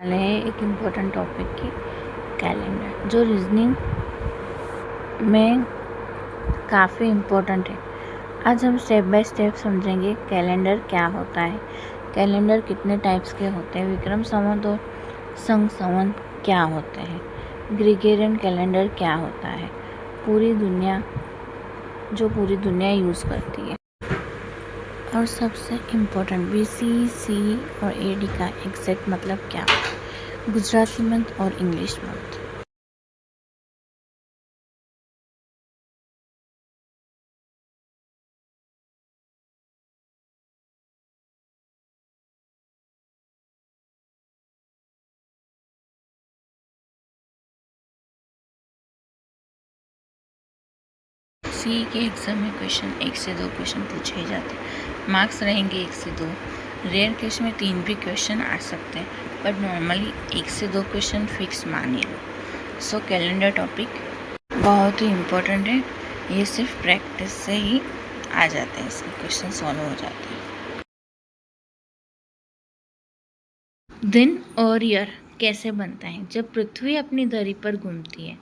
वाले हैं एक इम्पोर्टेंट टॉपिक की कैलेंडर, जो रीजनिंग में काफ़ी इम्पोर्टेंट है। आज हम स्टेप बाय स्टेप समझेंगे कैलेंडर क्या होता है, कैलेंडर कितने टाइप्स के होते हैं, विक्रम संवत और संघ संवत क्या होते हैं, ग्रेगोरियन कैलेंडर क्या होता है, पूरी दुनिया यूज़ करती है, और सबसे इम्पोर्टेंट BC और AD का एग्जैक्ट मतलब क्या होता है, गुजराती मंथ और इंग्लिश मंथ। सी के एग्ज़ाम में क्वेश्चन 1 से 2 क्वेश्चन पूछे ही जाते हैं, मार्क्स रहेंगे 1 से 2। रेयर केस में 3 भी क्वेश्चन आ सकते हैं, बट नॉर्मली 1 से 2 क्वेश्चन फिक्स मान ही लो। सो कैलेंडर टॉपिक बहुत ही इम्पोर्टेंट है, ये सिर्फ प्रैक्टिस से ही आ जाते हैं, इसके क्वेश्चन सॉल्व हो जाते हैं। दिन और ईयर कैसे बनता है? जब पृथ्वी अपनी धरी पर घूमती है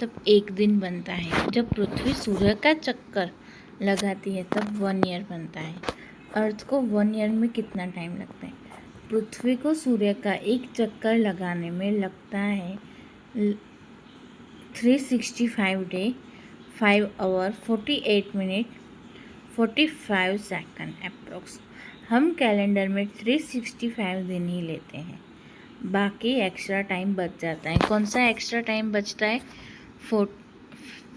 तब एक दिन बनता है। जब पृथ्वी सूर्य का चक्कर लगाती है तब 1 ईयर बनता है। अर्थ को 1 ईयर में कितना टाइम लगता है? पृथ्वी को सूर्य का एक चक्कर लगाने में लगता है 365 day, 5 hour 48 minute 45 second approx. हम कैलेंडर में 365 दिन ही लेते हैं, बाकी एक्स्ट्रा टाइम बच जाता है। कौन सा एक्स्ट्रा टाइम बचता है?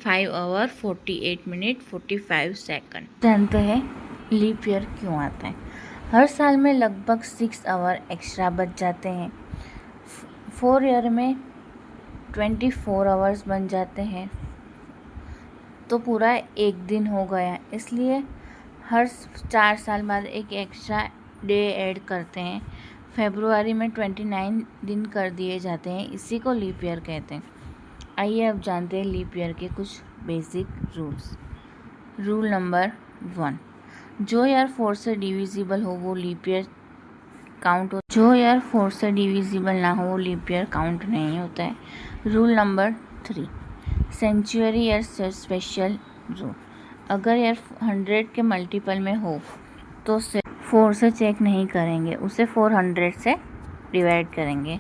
5 आवर 48 मिनट 45 सेकंड। जानते हैं लीप ईयर क्यों आता है? हर साल में लगभग 6 आवर एक्स्ट्रा बच जाते हैं। 4 ईयर में 24 आवर्स बन जाते हैं, तो पूरा एक दिन हो गया। इसलिए हर 4 साल बाद एक एक्स्ट्रा डे ऐड करते हैं। फरवरी में 29 दिन कर दिए जाते हैं, इसी को लीप ईयर कहते हैं। आइए अब जानते हैं लीप ईयर के कुछ बेसिक रूल्स। रूल नंबर 1, जो ईयर 4 से डिविजिबल हो वो लीप ईयर काउंट हो, जो ईयर 4 से डिविजिबल ना हो वो लीप ईयर काउंट नहीं होता है। रूल नंबर 3, सेंचुरी ईयर से स्पेशल रूल, अगर ईयर 100 के मल्टीपल में हो तो 4 से चेक नहीं करेंगे, उसे 400 से डिवाइड करेंगे।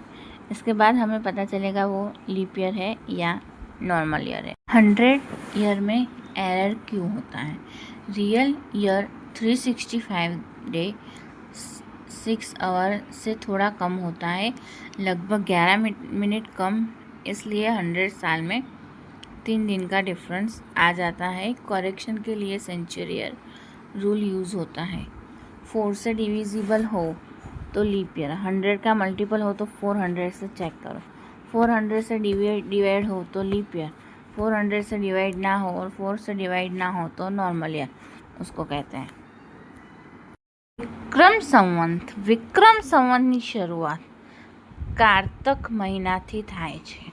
इसके बाद हमें पता चलेगा वो लीप ईयर है या नॉर्मल ईयर है। 100 ईयर में एरर क्यों होता है? रियल ईयर 365 डे 6 आवर से थोड़ा कम होता है, लगभग 11 मिनट कम, इसलिए 100 साल में 3 दिन का डिफरेंस आ जाता है। करेक्शन के लिए सेंचुरी ईयर रूल यूज़ होता है। 4 से डिविजिबल हो तो लीप ईयर, 100 का मल्टीपल हो तो 400 से चेक करो, 400 से डिवाइड हो तो लीप ईयर, 400 से डिवाइड ना हो और 4 से डिवाइड ना हो तो नॉर्मल ईयर उसको कहते हैं। વિક્રમ સંવતની શરૂઆત કારતક મહિનાથી થાય છે.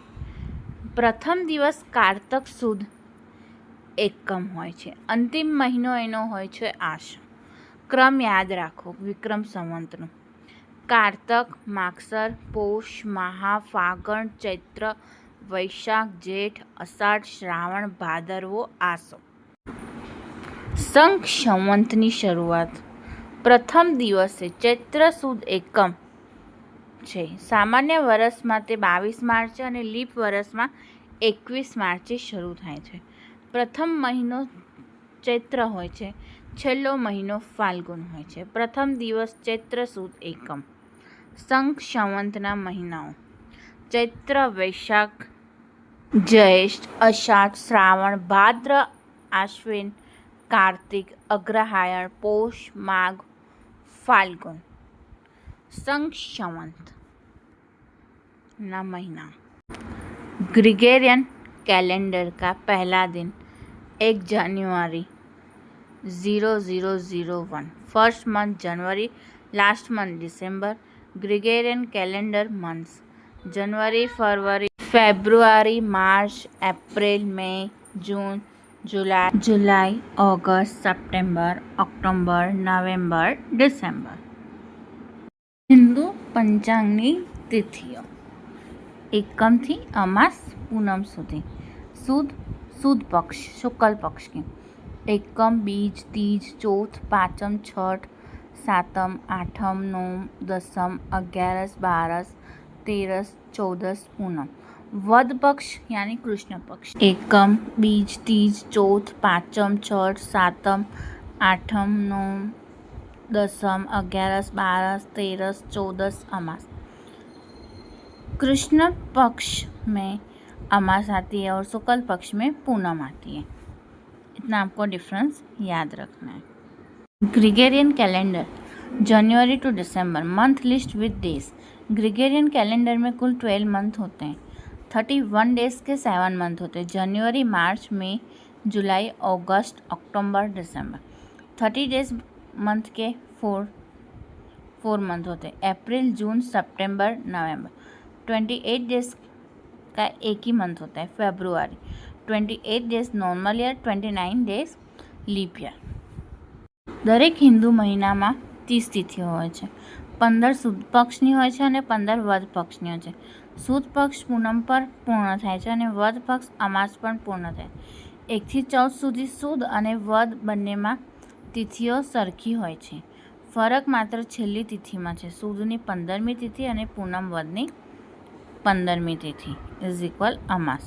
પ્રથમ દિવસ કારતક સુદ એકમ હોય છે. અંતિમ મહિનો એનો હોય છે આસો. ક્રમ યાદ રાખો વિક્રમ સંવતનો: કારતક, માગસર, પોષ, મહા, ફાગણ, ચૈત્ર, વૈશાખ, જેઠ, અષાઢ, શ્રાવણ, ભાદરવો, આસો. સંખ સંવતની શરૂઆત પ્રથમ દિવસે ચૈત્ર સુદ એકમ છે. સામાન્ય વર્ષમાં તે 22 માર્ચે અને લીપ વર્ષમાં 21 માર્ચે શરૂ થાય છે. પ્રથમ મહિનો ચૈત્ર હોય છે, છેલ્લો મહિનો ફાલ્ગુન હોય છે. પ્રથમ દિવસ ચૈત્ર સુદ એકમ. સંખ સંવતના મહિનાઓ: ચૈત્ર, વૈશાખ, જ્યેષ્ઠ, અષાઢ, શ્રાવણ, ભાદ્ર, આશ્વિન, કાર્તિક, અગ્રહાયણ, પોષ, માઘ, फाल्गुन. संख संवत ना महीना: ग्रेगोरियन कैलेंडर का पहला दिन 1 जनवरी 0001, फर्स्ट मंथ जनवरी, लास्ट मंथ दिसंबर. ग्रेगोरियन कैलेंडर मंथ्स: जनवरी, फरवरी, फेब्रुआरी, मार्च, अप्रैल, मई, जून, जुलाई, ऑगस्ट, सितंबर, अक्टूबर, नवंबर, दिसंबर. हिंदू पंचांगनी તિથિઓ. એકમથી અમાસ પૂનમ સુધી. સુદ પક્ષ શુક્લ પક્ષ की एकम, बीज, तीज, चौथ, पाचम, छठ, सातम, आठम, नौम, दसम, 11, 12, 13, 14 पूनम. वद पक्ष यानी कृष्ण पक्ष. एकम, बीज, तीज, चौथ, पाचम, छठ, सातम, आठम, नौम, दसम, 11, 12, 13, 14 अमास. कृष्ण पक्ष में अमास आती है और शुक्ल पक्ष में पूनम आती है. इतना आपको डिफरेंस याद रखना है. Gregorian calendar January to December month list with days. Gregorian calendar में कुल 12 मंथ होते हैं. 31 डेज के 7 मंथ होते हैं. जनवरी, मार्च, मई, जुलाई, अगस्त, अक्टूबर, दिसंबर. 30 डेज मंथ के 4 मंथ होते हैं. अप्रैल, जून, सितंबर, नवंबर. 28 डेज का एक ही मंथ होता है, February. 28 days normal year, 29 days leap year. દરેક હિન્દુ મહિનામાં 30 તિથિઓ હોય છે. 15 સુદ પક્ષની હોય છે અને 15 વદ પક્ષની હોય છે. સુદ પક્ષ પૂનમ પર પૂર્ણ થાય છે અને વદ પક્ષ અમાસ પર પૂર્ણ થાય. 1 થી 14 સુધી સુદ અને વદ બંનેમાં તિથિઓ સરખી હોય છે. ફરક માત્ર છેલ્લી તિથિમાં છે. સુદની 15મી તિથિ અને પૂનમ વદની 15મી તિથિ ઇઝ ઇક્વલ અમાસ.